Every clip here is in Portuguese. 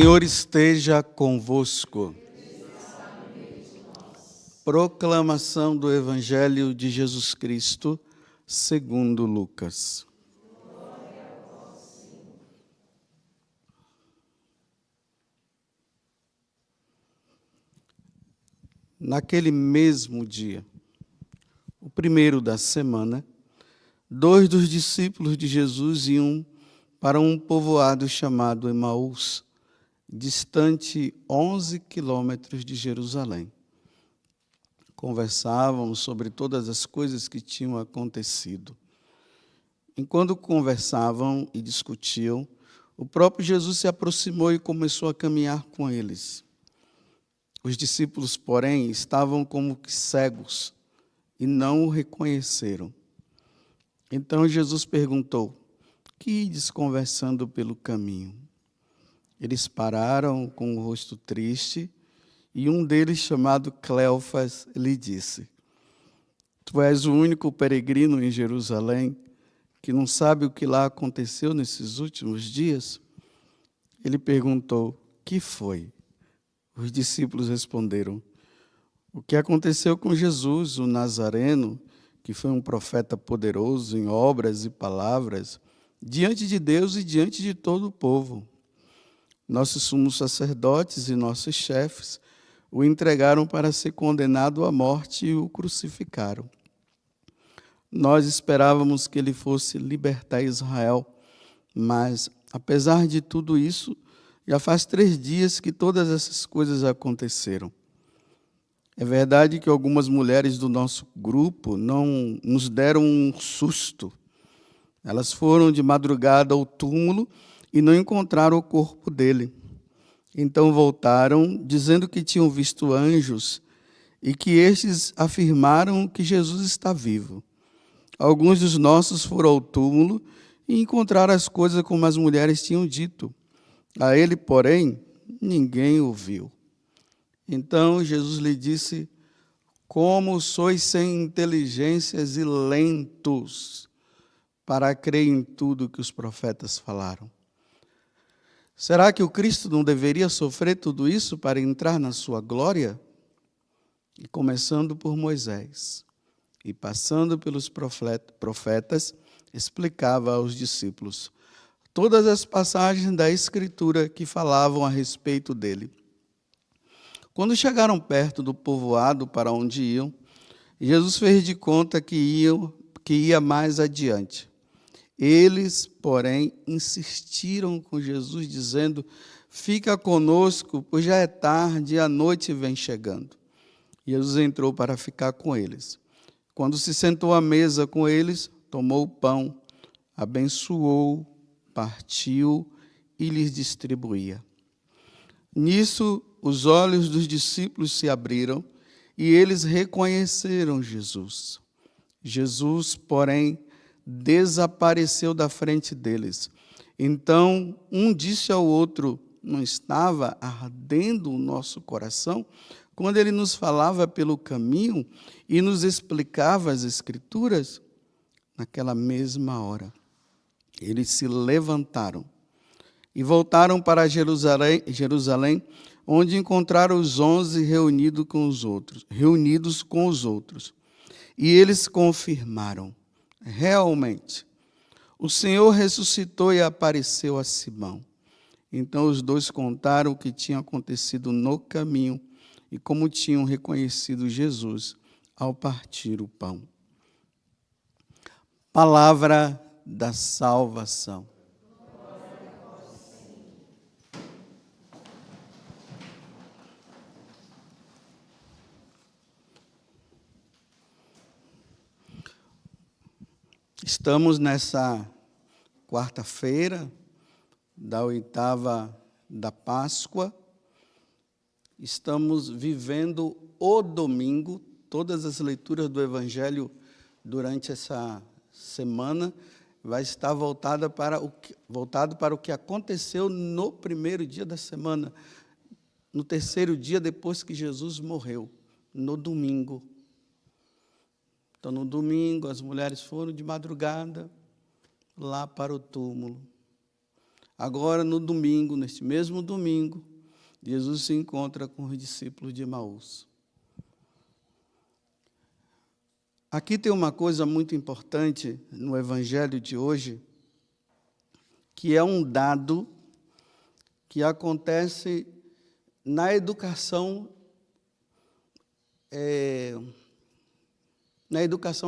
Senhor esteja convosco. Proclamação do Evangelho de Jesus Cristo, segundo Lucas. Naquele mesmo dia, o primeiro da semana, 2 dos discípulos de Jesus iam para um povoado chamado Emaús, distante 11 quilômetros de Jerusalém. Conversavam sobre todas as coisas que tinham acontecido. Enquanto conversavam e discutiam, o próprio Jesus se aproximou e começou a caminhar com eles. Os discípulos, porém, estavam como que cegos e não o reconheceram. Então Jesus perguntou: "Que ides conversando pelo caminho?" Eles pararam com o rosto triste e um deles, chamado Cleofas, lhe disse: "Tu és o único peregrino em Jerusalém que não sabe o que lá aconteceu nesses últimos dias?" Ele perguntou: "Que foi?" Os discípulos responderam: "O que aconteceu com Jesus, o Nazareno, que foi um profeta poderoso em obras e palavras, diante de Deus e diante de todo o povo. Nossos sumos sacerdotes e nossos chefes o entregaram para ser condenado à morte e o crucificaram. Nós esperávamos que ele fosse libertar Israel, mas, apesar de tudo isso, já faz 3 dias que todas essas coisas aconteceram. É verdade que algumas mulheres do nosso grupo não nos deram um susto. Elas foram de madrugada ao túmulo e não encontraram o corpo dele. Então voltaram, dizendo que tinham visto anjos e que estes afirmaram que Jesus está vivo. Alguns dos nossos foram ao túmulo e encontraram as coisas como as mulheres tinham dito. A ele, porém, ninguém o viu." Então Jesus lhe disse: "Como sois sem inteligências e lentos para crer em tudo que os profetas falaram. Será que o Cristo não deveria sofrer tudo isso para entrar na sua glória?" E começando por Moisés e passando pelos profetas, explicava aos discípulos todas as passagens da Escritura que falavam a respeito dele. Quando chegaram perto do povoado para onde iam, Jesus fez de conta que ia mais adiante. Eles, porém, insistiram com Jesus, dizendo: "Fica conosco, pois já é tarde e a noite vem chegando." Jesus entrou para ficar com eles. Quando se sentou à mesa com eles, tomou o pão, abençoou, partiu e lhes distribuía. Nisso, os olhos dos discípulos se abriram e eles reconheceram Jesus. Jesus, porém, desapareceu da frente deles. Então, um disse ao outro: "Não estava ardendo o nosso coração quando ele nos falava pelo caminho e nos explicava as Escrituras?" Naquela mesma hora, eles se levantaram e voltaram para Jerusalém, onde encontraram os 11 reunidos com os outros. E eles confirmaram: "Realmente, o Senhor ressuscitou e apareceu a Simão." Então os dois contaram o que tinha acontecido no caminho e como tinham reconhecido Jesus ao partir o pão. Palavra da salvação. Estamos nessa quarta-feira da 8ª da Páscoa. Estamos vivendo o domingo. Todas as leituras do Evangelho durante essa semana vai estar voltado para o que aconteceu no primeiro dia da semana, no terceiro dia depois que Jesus morreu, no domingo. Então, no domingo, as mulheres foram de madrugada lá para o túmulo. Agora, no domingo, neste mesmo domingo, Jesus se encontra com os discípulos de Emaús. Aqui tem uma coisa muito importante no evangelho de hoje, que é um dado que acontece na educação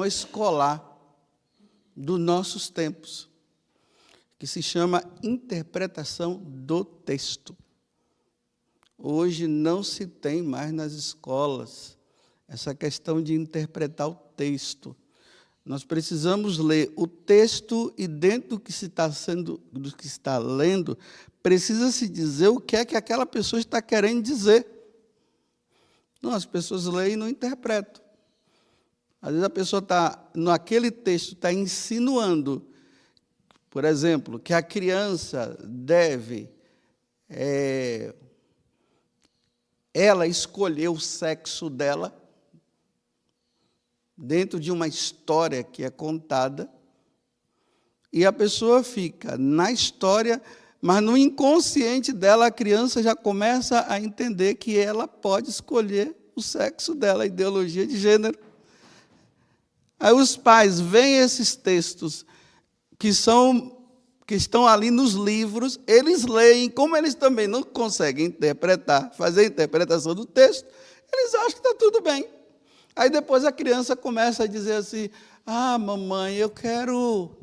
escolar dos nossos tempos, que se chama interpretação do texto. Hoje não se tem mais nas escolas essa questão de interpretar o texto. Nós precisamos ler o texto e dentro do que está lendo, precisa se dizer o que é que aquela pessoa está querendo dizer. Não, as pessoas leem e não interpretam. Às vezes a pessoa naquele texto está insinuando, por exemplo, que a criança deve ela escolher o sexo dela dentro de uma história que é contada, e a pessoa fica na história, mas no inconsciente dela a criança já começa a entender que ela pode escolher o sexo dela, a ideologia de gênero. Aí os pais veem esses textos que estão ali nos livros, eles leem, como eles também não conseguem interpretar, fazer a interpretação do texto, eles acham que está tudo bem. Aí depois a criança começa a dizer assim, mamãe, eu quero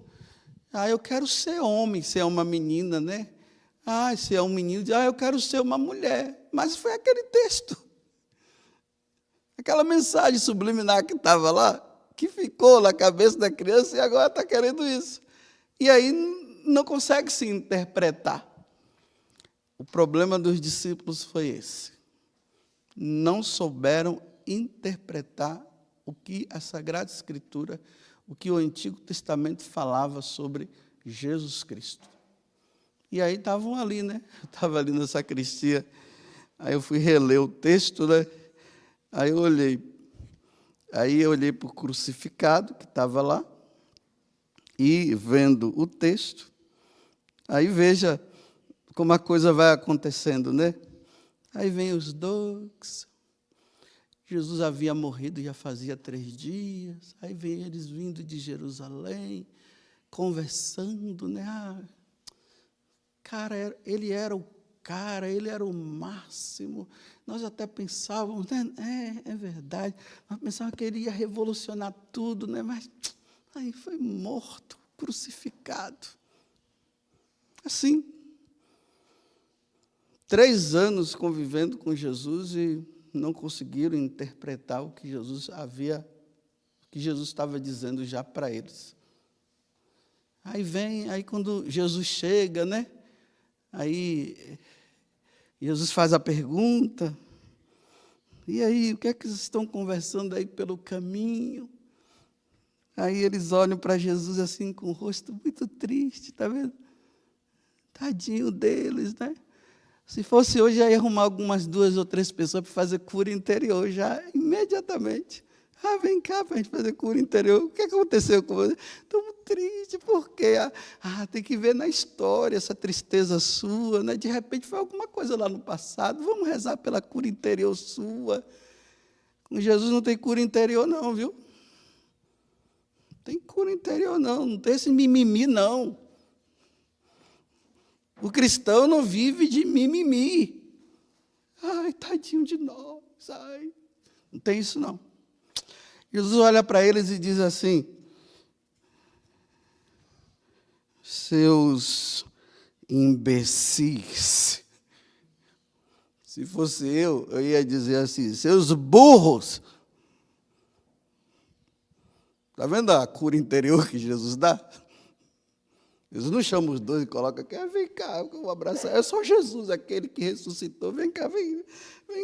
ser homem, ser uma menina, né? Se é um menino, eu quero ser uma mulher. Mas foi aquele texto, aquela mensagem subliminar que estava lá, que ficou na cabeça da criança e agora está querendo isso. E aí não consegue se interpretar. O problema dos discípulos foi esse. Não souberam interpretar o que a Sagrada Escritura, o que o Antigo Testamento falava sobre Jesus Cristo. E aí estavam ali, né? Estava ali na sacristia. Aí eu fui reler o texto, né? Aí eu olhei para o crucificado que estava lá, e vendo o texto, aí veja como a coisa vai acontecendo, né? Aí vem os dois, Jesus havia morrido já fazia 3 dias, aí vem eles vindo de Jerusalém, conversando, né? Ele era o máximo. Nós até pensávamos, né? É verdade, nós pensávamos que ele ia revolucionar tudo, né? Mas aí foi morto, crucificado. Assim, 3 anos convivendo com Jesus e não conseguiram interpretar o que Jesus estava dizendo já para eles. Aí quando Jesus chega, né? Aí Jesus faz a pergunta, e aí, o que é que vocês estão conversando aí pelo caminho? Aí eles olham para Jesus assim, com o rosto muito triste, está vendo? Tadinho deles, né? Se fosse hoje, já ia arrumar algumas 2 ou 3 pessoas para fazer cura interior, já imediatamente. Vem cá para a gente fazer cura interior. O que aconteceu com você? Estou triste, por quê? Tem que ver na história essa tristeza sua, né? De repente foi alguma coisa lá no passado. Vamos rezar pela cura interior sua. Com Jesus não tem cura interior não, viu? Não tem cura interior não tem esse mimimi não. O cristão não vive de mimimi. Tadinho de nós. Não tem isso não. Jesus olha para eles e diz assim, seus imbecis. Se fosse eu ia dizer assim, seus burros. Está vendo a cura interior que Jesus dá? Jesus não chama os 2 e coloca aqui, vem cá, eu vou abraçar. É só Jesus, aquele que ressuscitou. Vem cá, vem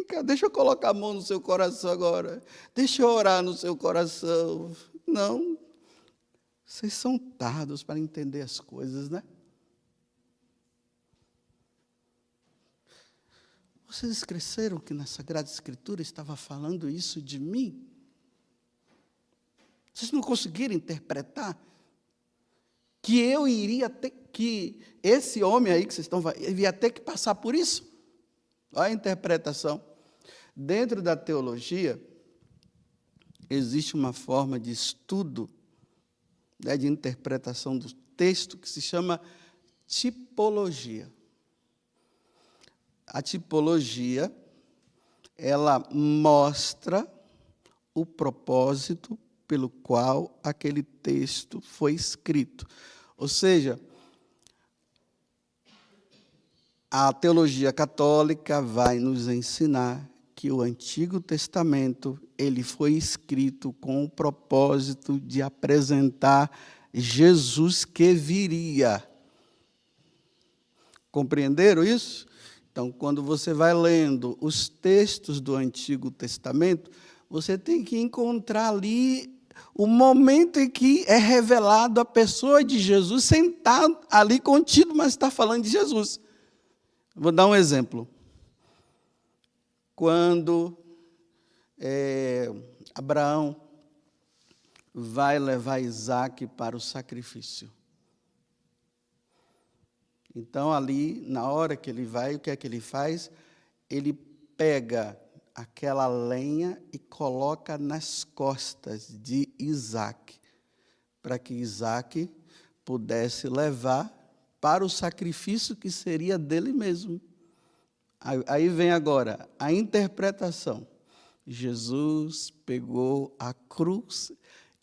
cá, deixa eu colocar a mão no seu coração agora. Deixa eu orar no seu coração. Não, vocês são tardos para entender as coisas, né? Vocês esqueceram que na Sagrada Escritura estava falando isso de mim? Vocês não conseguiram interpretar que eu iria ter, que esse homem aí que vocês estão falando, ele ia ter que passar por isso? Olha a interpretação. Dentro da teologia, existe uma forma de estudo, né, de interpretação do texto que se chama tipologia. A tipologia, ela mostra o propósito pelo qual aquele texto foi escrito. Ou seja, a teologia católica vai nos ensinar que o Antigo Testamento ele foi escrito com o propósito de apresentar Jesus que viria. Compreenderam isso? Então, quando você vai lendo os textos do Antigo Testamento, você tem que encontrar ali o momento em que é revelado a pessoa de Jesus, sentado ali contido, mas está falando de Jesus. Vou dar um exemplo. Quando Abraão vai levar Isaque para o sacrifício. Então, ali, na hora que ele vai, o que é que ele faz? Ele pega aquela lenha e coloca nas costas de Isaque, para que Isaque pudesse levar para o sacrifício que seria dele mesmo. Aí vem agora a interpretação. Jesus pegou a cruz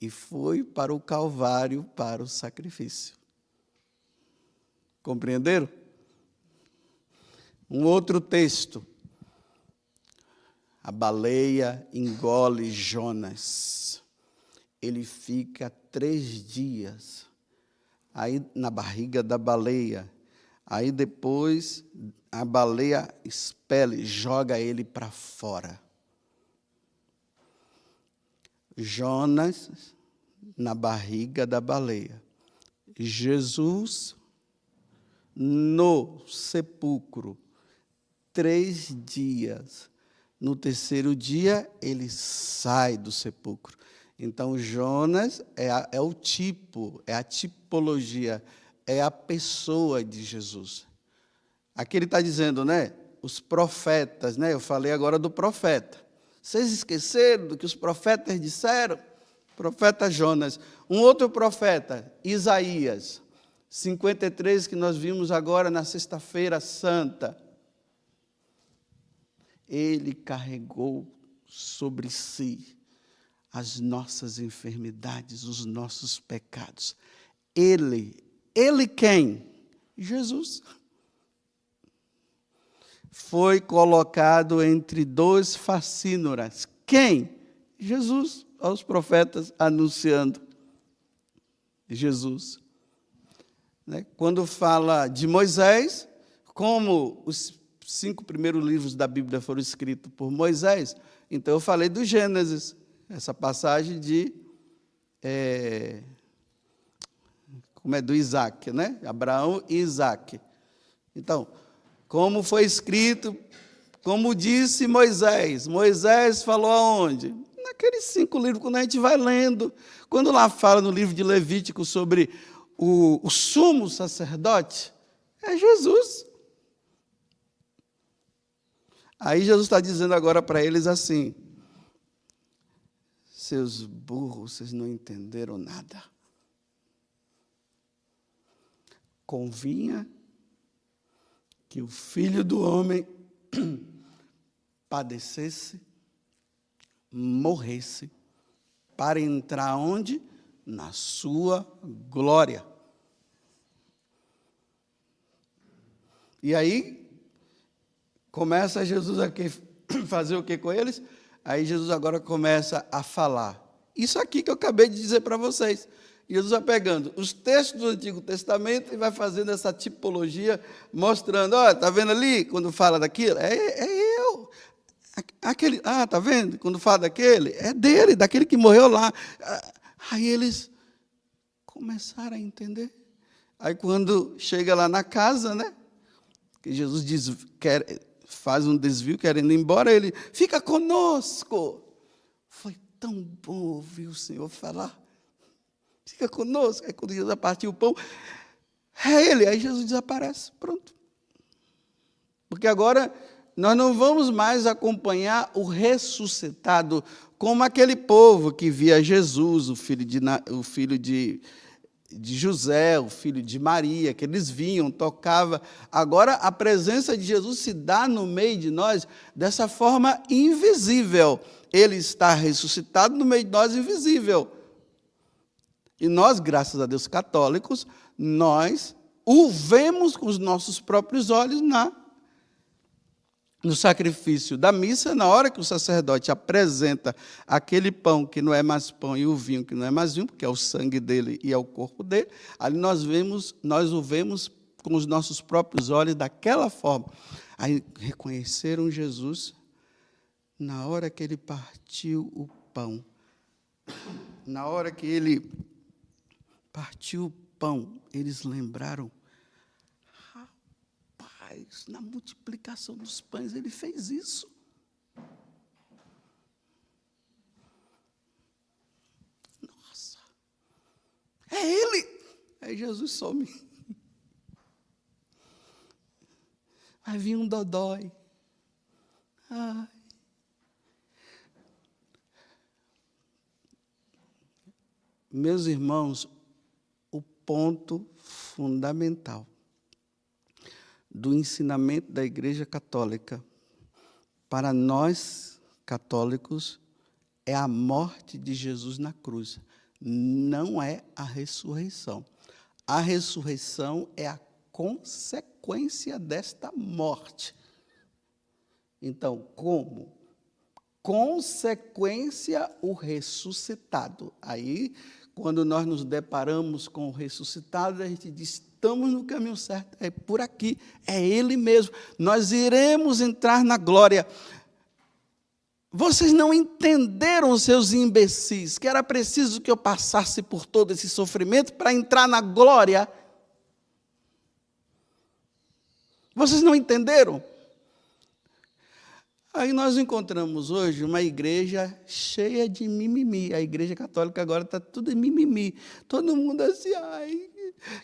e foi para o Calvário para o sacrifício. Compreenderam? Um outro texto. A baleia engole Jonas. Ele fica 3 dias aí na barriga da baleia. Aí depois a baleia expele, joga ele para fora. Jonas na barriga da baleia. Jesus no sepulcro, 3 dias. No 3º dia, ele sai do sepulcro. Então, Jonas é o tipo, é a tipologia, é a pessoa de Jesus. Aqui ele está dizendo, né? Os profetas, né? Eu falei agora do profeta. Vocês esqueceram do que os profetas disseram? Profeta Jonas. Um outro profeta, Isaías, 53, que nós vimos agora na Sexta-feira Santa. Ele carregou sobre si as nossas enfermidades, os nossos pecados. Ele quem? Jesus. Foi colocado entre 2 facínoras. Quem? Jesus. Olha os profetas anunciando Jesus. Quando fala de Moisés, como os 5 primeiros livros da Bíblia foram escritos por Moisés, então eu falei do Gênesis, essa passagem de do Isaac, né? Abraão e Isaac. Então, como foi escrito, como disse Moisés. Moisés falou aonde? Naqueles 5 livros, quando a gente vai lendo. Quando lá fala no livro de Levítico sobre o sumo sacerdote, é Jesus. Aí Jesus está dizendo agora para eles assim: seus burros, vocês não entenderam nada. Convinha que o Filho do Homem padecesse, morresse, para entrar onde? Na sua glória. E aí, começa Jesus aqui fazer o que com eles? Aí Jesus agora começa a falar. Isso aqui que eu acabei de dizer para vocês. Jesus vai pegando os textos do Antigo Testamento e vai fazendo essa tipologia, mostrando, olha, está vendo ali, quando fala daquilo? É eu. Aquele, está vendo? Quando fala daquele, é dele, daquele que morreu lá. Aí eles começaram a entender. Aí quando chega lá na casa, né? Que Jesus faz um desvio, querendo ir embora, ele fica conosco. Foi tão bom ouvir o Senhor falar. Fica conosco. Aí quando Jesus partiu o pão, é ele. Aí Jesus desaparece. Pronto. Porque agora nós não vamos mais acompanhar o ressuscitado como aquele povo que via Jesus, o filho de José, o filho de Maria, que eles vinham, tocava. Agora a presença de Jesus se dá no meio de nós dessa forma invisível. Ele está ressuscitado no meio de nós, invisível. E nós, graças a Deus católicos, nós o vemos com os nossos próprios olhos no sacrifício da missa, na hora que o sacerdote apresenta aquele pão que não é mais pão e o vinho que não é mais vinho, porque é o sangue dele e é o corpo dele, ali nós o vemos com os nossos próprios olhos daquela forma. Aí reconheceram Jesus na hora que ele partiu o pão. Na hora que ele partiu o pão, eles lembraram. Na multiplicação dos pães, ele fez isso. Nossa, é ele. Aí Jesus some. Vai vir um dodói. Ai. Meus irmãos, o ponto fundamental do ensinamento da Igreja Católica para nós católicos é a morte de Jesus na cruz, não é a ressurreição. A ressurreição é a consequência desta morte. Então, como consequência, o ressuscitado. Aí, quando nós nos deparamos com o ressuscitado, a gente diz: estamos no caminho certo, é por aqui, é Ele mesmo. Nós iremos entrar na glória. Vocês não entenderam, seus imbecis, que era preciso que eu passasse por todo esse sofrimento para entrar na glória? Vocês não entenderam? Aí nós encontramos hoje uma igreja cheia de mimimi. A igreja católica agora está tudo em mimimi. Todo mundo assim, ai,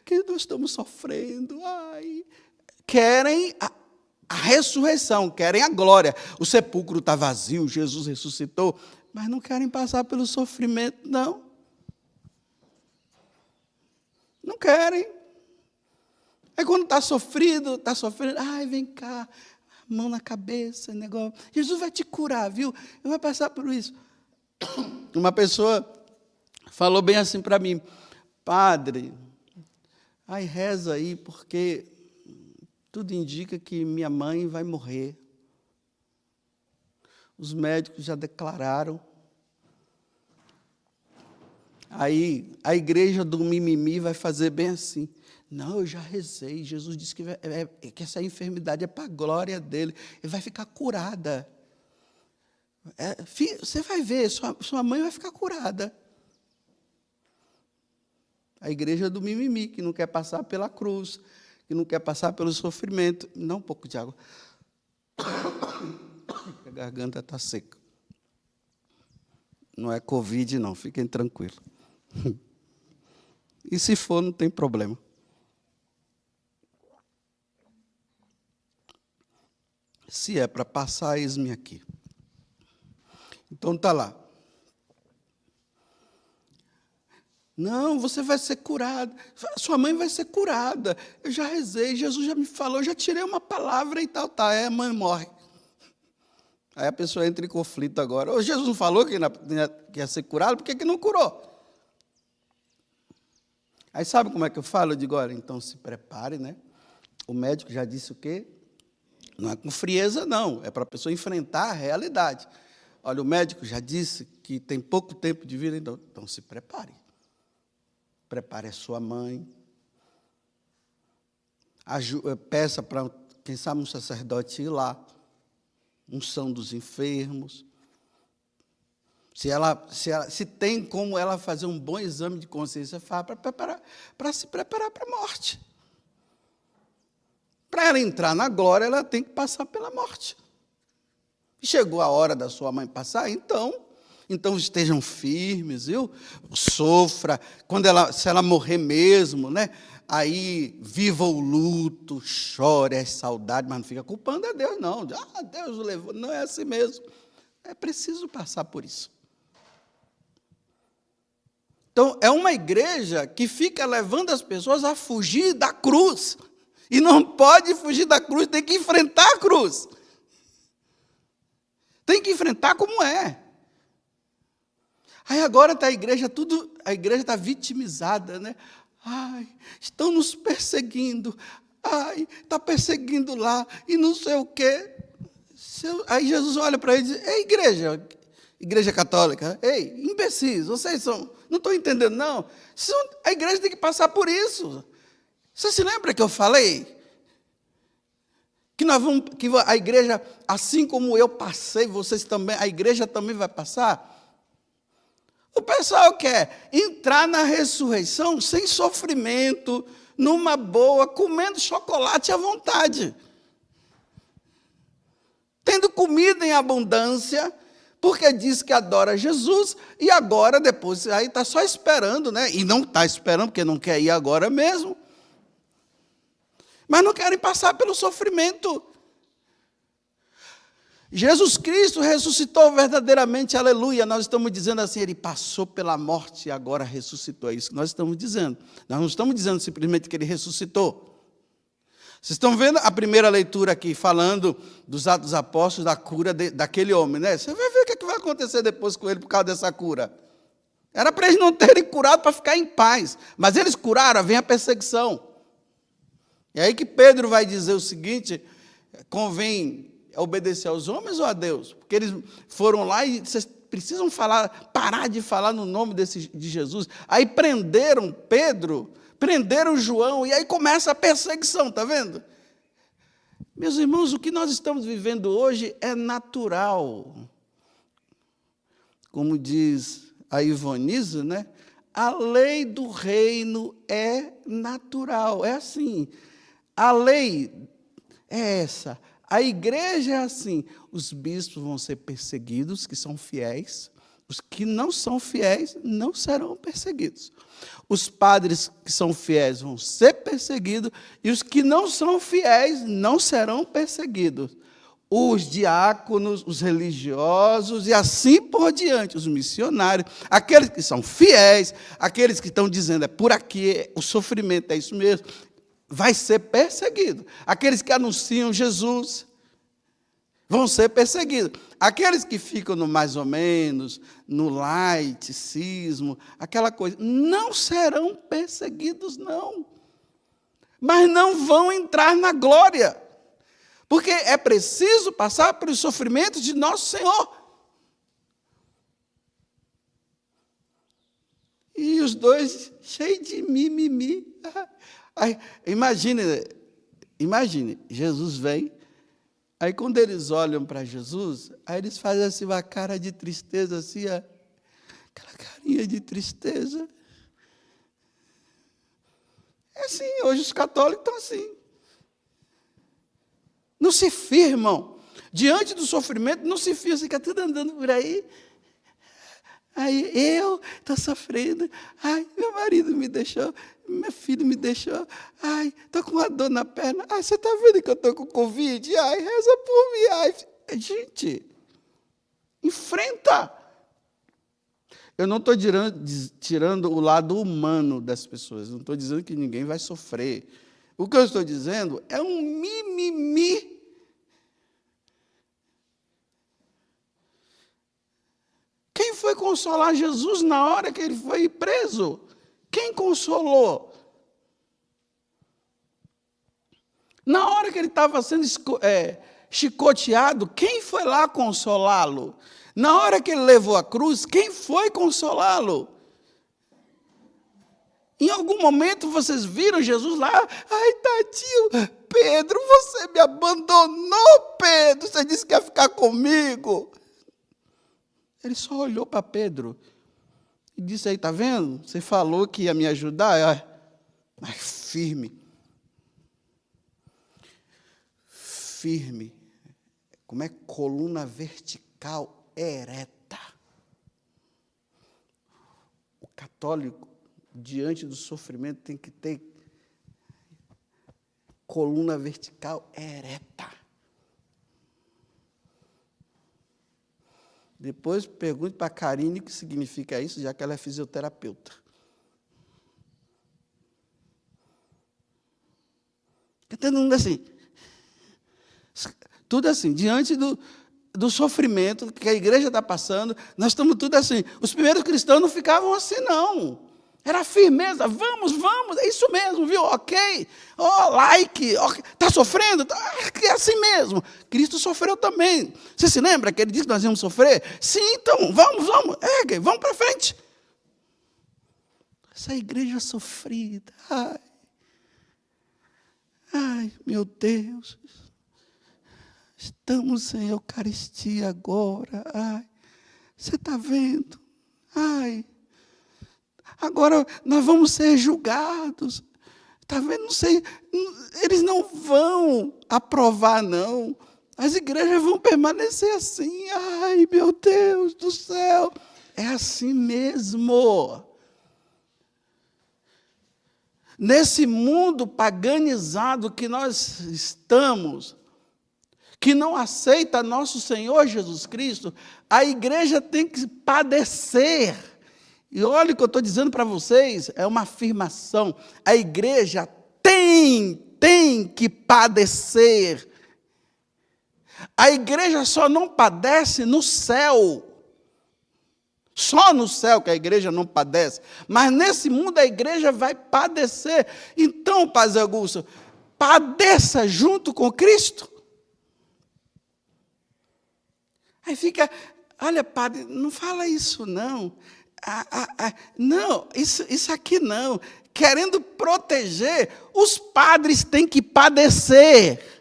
que nós estamos sofrendo, ai. Querem a ressurreição, querem a glória. O sepulcro está vazio, Jesus ressuscitou, mas não querem passar pelo sofrimento, não. Não querem. Aí quando está sofrendo, ai, vem cá, mão na cabeça, negócio. Jesus vai te curar, viu? Eu vou passar por isso. Uma pessoa falou bem assim para mim: padre, ai, reza aí, porque tudo indica que minha mãe vai morrer. Os médicos já declararam. Aí a igreja do mimimi vai fazer bem assim: não, eu já rezei, Jesus disse que essa enfermidade é para a glória dele, ele vai ficar curada. Você vai ver, sua mãe vai ficar curada. A igreja do mimimi, que não quer passar pela cruz, que não quer passar pelo sofrimento. Dá um pouco de água. A garganta está seca. Não é Covid, não, fiquem tranquilos. E se for, não tem problema. Se é para passar, eis-me aqui. Então está lá. Não, você vai ser curado. Sua mãe vai ser curada. Eu já rezei, Jesus já me falou, já tirei uma palavra e tal, tá. Aí a mãe morre. Aí a pessoa entra em conflito agora. Ô, Jesus não falou que ia ser curado, por que não curou? Aí sabe como é que eu falo? Eu digo: olha, então se prepare, né? O médico já disse o quê? Não é com frieza, não. É para a pessoa enfrentar a realidade. Olha, o médico já disse que tem pouco tempo de vida, então se prepare. Prepare a sua mãe. Peça para, quem sabe, um sacerdote ir lá. Unção dos enfermos. Se tem como ela fazer um bom exame de consciência, para se preparar para a morte. Para ela entrar na glória, ela tem que passar pela morte. Chegou a hora da sua mãe passar, então Então estejam firmes, viu? Sofra, se ela morrer mesmo, né? Aí viva o luto, chore as saudades, mas não fica culpando a Deus, não. Deus o levou. Não é assim mesmo. É preciso passar por isso. Então, é uma igreja que fica levando as pessoas a fugir da cruz. E não pode fugir da cruz, tem que enfrentar a cruz. Tem que enfrentar como é. Aí agora está a igreja está vitimizada, né? Ai, estão nos perseguindo. Ai, está perseguindo lá e não sei o quê. Aí Jesus olha para ele e diz: ei, igreja católica, ei, imbecis, vocês não estão entendendo, não? A igreja tem que passar por isso. Você se lembra que eu falei? Que a igreja, assim como eu passei, vocês também, a igreja também vai passar? O pessoal quer entrar na ressurreição sem sofrimento, numa boa, comendo chocolate à vontade, tendo comida em abundância, porque diz que adora Jesus, e agora, depois, aí está só esperando, né? E não está esperando, porque não quer ir agora mesmo. Mas não querem passar pelo sofrimento. Jesus Cristo ressuscitou verdadeiramente, aleluia. Nós estamos dizendo assim, ele passou pela morte e agora ressuscitou. É isso que nós estamos dizendo. Nós não estamos dizendo simplesmente que ele ressuscitou. Vocês estão vendo a primeira leitura aqui, falando dos Atos dos Apóstolos, da cura daquele homem, né? Você vai ver o que vai acontecer depois com ele por causa dessa cura. Era para eles não terem curado para ficar em paz. Mas eles curaram, vem a perseguição. E aí que Pedro vai dizer o seguinte: convém obedecer aos homens ou a Deus? Porque eles foram lá e vocês precisam parar de falar no nome de Jesus. Aí prenderam Pedro, prenderam João, e aí começa a perseguição, está vendo? Meus irmãos, o que nós estamos vivendo hoje é natural. Como diz a Ivonise, né? A lei do reino é natural, é assim. A lei é essa. A igreja é assim. Os bispos vão ser perseguidos, que são fiéis. Os que não são fiéis não serão perseguidos. Os padres que são fiéis vão ser perseguidos, e os que não são fiéis não serão perseguidos. Os diáconos, os religiosos e assim por diante, os missionários, aqueles que são fiéis, aqueles que estão dizendo, é por aqui, o sofrimento é isso mesmo, vai ser perseguido. Aqueles que anunciam Jesus vão ser perseguidos. Aqueles que ficam no mais ou menos, no laicismo, aquela coisa, não serão perseguidos, não. Mas não vão entrar na glória. Porque é preciso passar pelos sofrimentos de nosso Senhor. E os dois, cheios de mimimi. Imagine, Jesus vem, aí quando eles olham para Jesus, aí eles fazem assim uma cara de tristeza, assim, aquela carinha de tristeza. É assim, hoje os católicos estão assim. Não se firmam. Diante do sofrimento, não se firmam, fica tudo andando por aí. Aí eu estou sofrendo. Ai, meu marido me deixou, meu filho me deixou. Ai, estou com uma dor na perna. Ai, você está vendo que eu estou com Covid? Ai, reza por mim. Ai, gente, enfrenta. Eu não estou tirando o lado humano das pessoas. Não estou dizendo que ninguém vai sofrer. O que eu estou dizendo é um mimimi. Quem foi consolar Jesus na hora que ele foi preso? Quem consolou? Na hora que ele estava sendo chicoteado, quem foi lá consolá-lo? Na hora que ele levou a cruz, quem foi consolá-lo? Em algum momento vocês viram Jesus lá? Ai, tadinho, Pedro, você me abandonou, Pedro. Você disse que ia ficar comigo. Ele só olhou para Pedro e disse, aí, está vendo? Você falou que ia me ajudar. Mas firme. Firme. Como é coluna vertical ereta. católico, diante do sofrimento, tem que ter coluna vertical ereta. Depois pergunte para a Karine o que significa isso, já que ela é fisioterapeuta. Todo mundo assim. Tudo assim, diante do sofrimento que a igreja está passando, nós estamos tudo assim. Os primeiros cristãos não ficavam assim, não. Era firmeza, vamos, é isso mesmo, viu? Ok, like, está sofrendo? É assim mesmo. Cristo sofreu também. Você se lembra que ele disse que nós íamos sofrer? Sim, então, vamos, vamos para frente. Essa igreja sofrida, ai, meu Deus, estamos em Eucaristia agora, ai, você está vendo? Ai, agora nós vamos ser julgados. Está vendo? Não sei, eles não vão aprovar, não. As igrejas vão permanecer assim. Ai, meu Deus do céu. É assim mesmo. Nesse mundo paganizado que nós estamos, que não aceita nosso Senhor Jesus Cristo, a igreja tem que padecer. E olha o que eu estou dizendo para vocês, é uma afirmação. A igreja tem que padecer. A igreja só não padece no céu. Só no céu que a igreja não padece. Mas nesse mundo a igreja vai padecer. Então, Padre Augusto, padeça junto com Cristo. Aí fica, olha, padre, não fala isso não. Não, isso aqui não. Querendo proteger, os padres têm que padecer.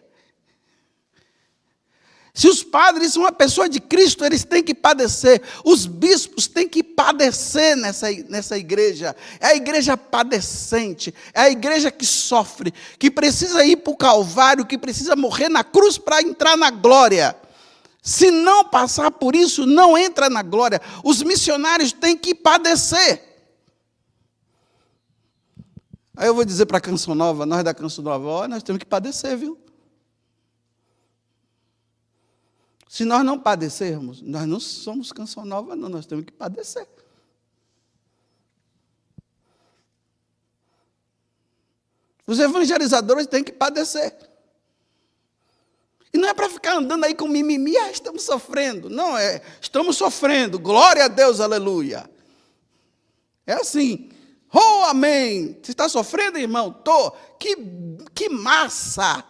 Se os padres são uma pessoa de Cristo, eles têm que padecer. Os bispos têm que padecer nessa igreja. É a igreja padecente, é a igreja que sofre, que precisa ir para o Calvário, que precisa morrer na cruz para entrar na glória. Se não passar por isso, não entra na glória. Os missionários têm que padecer. Aí eu vou dizer para a Canção Nova, nós da Canção Nova, nós temos que padecer, viu? Se nós não padecermos, nós não somos Canção Nova, não, nós temos que padecer. Os evangelizadores têm que padecer. E não é para ficar andando aí com mimimi, estamos sofrendo. Não, estamos sofrendo, glória a Deus, aleluia. É assim, amém. Você está sofrendo, irmão? Estou. Que massa.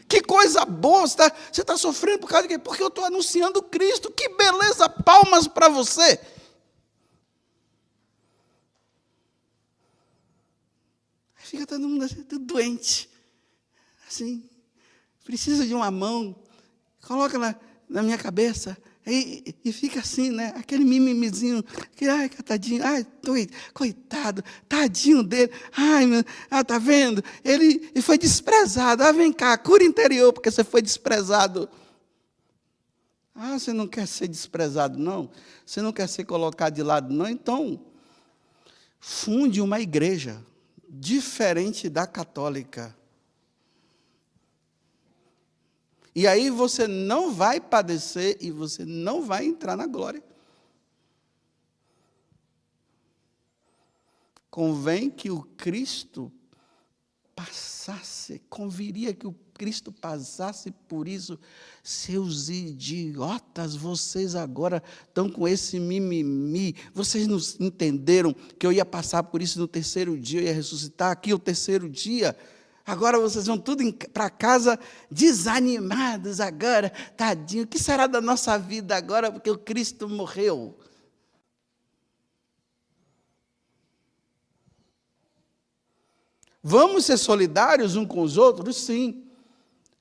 Que coisa boa, você está sofrendo por causa de quê? Porque eu estou anunciando Cristo, que beleza, palmas para você. Fica todo mundo assim, tudo doente, assim, precisa de uma mão, coloca na minha cabeça, e fica assim, né? Aquele mimimizinho, ai, tadinho, ai, coitado, tadinho dele, ai, tá vendo? Ele foi desprezado, vem cá, cura interior, porque você foi desprezado. Você não quer ser desprezado, não? Você não quer ser colocado de lado, não? Então, funde uma igreja diferente da católica. E aí você não vai padecer e você não vai entrar na glória. Convém que o Cristo passasse, conviria que o Cristo passasse por isso. Seus idiotas, vocês agora estão com esse mimimi. Vocês não entenderam que eu ia passar por isso no terceiro dia, eu ia ressuscitar aqui o terceiro dia. Agora vocês vão tudo para casa desanimados agora, tadinho. O que será da nossa vida agora, porque o Cristo morreu? Vamos ser solidários uns com os outros? Sim.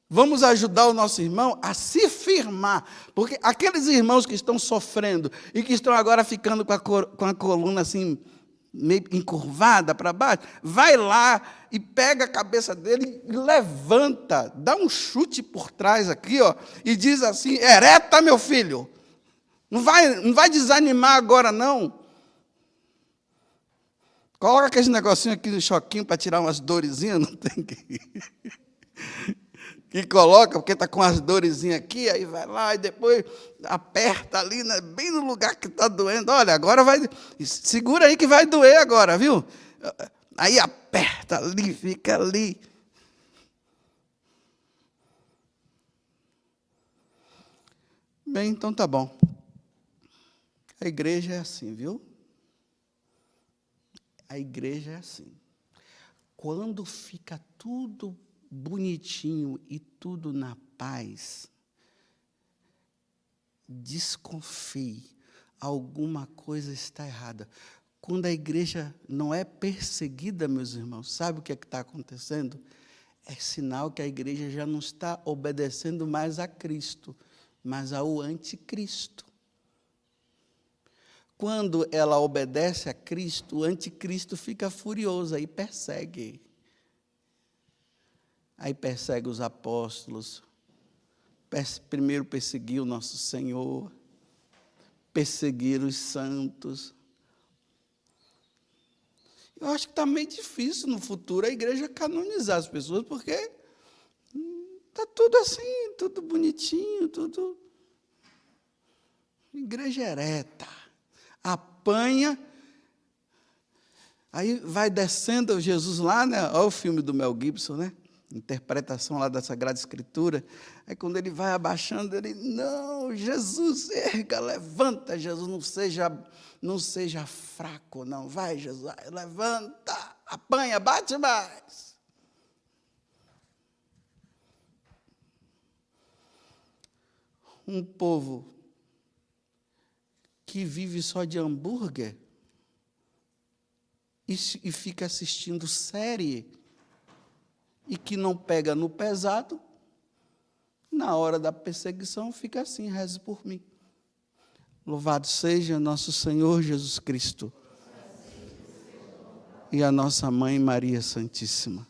Vamos ajudar o nosso irmão a se firmar. Porque aqueles irmãos que estão sofrendo e que estão agora ficando com a coluna assim, meio encurvada para baixo, vai lá e pega a cabeça dele e levanta, dá um chute por trás aqui, e diz assim, ereta, meu filho. Não vai desanimar agora, não. Coloca aquele negocinho aqui no choquinho para tirar umas dorezinhas, não tem que coloca, porque está com as dorezinhas aqui, aí vai lá e depois aperta ali, né, bem no lugar que está doendo. Olha, agora vai, segura aí que vai doer agora, viu? Aí aperta ali, fica ali. Bem, então tá bom. A igreja é assim, viu? A igreja é assim. Quando fica tudo bonitinho e tudo na paz, desconfie, alguma coisa está errada. Quando a igreja não é perseguida, meus irmãos, sabe o que está acontecendo? É sinal que a igreja já não está obedecendo mais a Cristo, mas ao anticristo. Quando ela obedece a Cristo, o anticristo fica furioso, aí persegue. Aí persegue os apóstolos, primeiro perseguiu o nosso Senhor, perseguir os santos. Eu acho que está meio difícil no futuro a igreja canonizar as pessoas, porque está tudo assim, tudo bonitinho, tudo... Igreja ereta, apanha, aí vai descendo Jesus lá, né? Olha o filme do Mel Gibson, né? Interpretação lá da Sagrada Escritura. Aí quando ele vai abaixando, ele, não, Jesus, erga, levanta, Jesus, não seja fraco, não, vai, Jesus, levanta, apanha, bate mais. Um povo que vive só de hambúrguer e fica assistindo série e que não pega no pesado, na hora da perseguição fica assim, reze por mim. Louvado seja nosso Senhor Jesus Cristo e a nossa Mãe Maria Santíssima.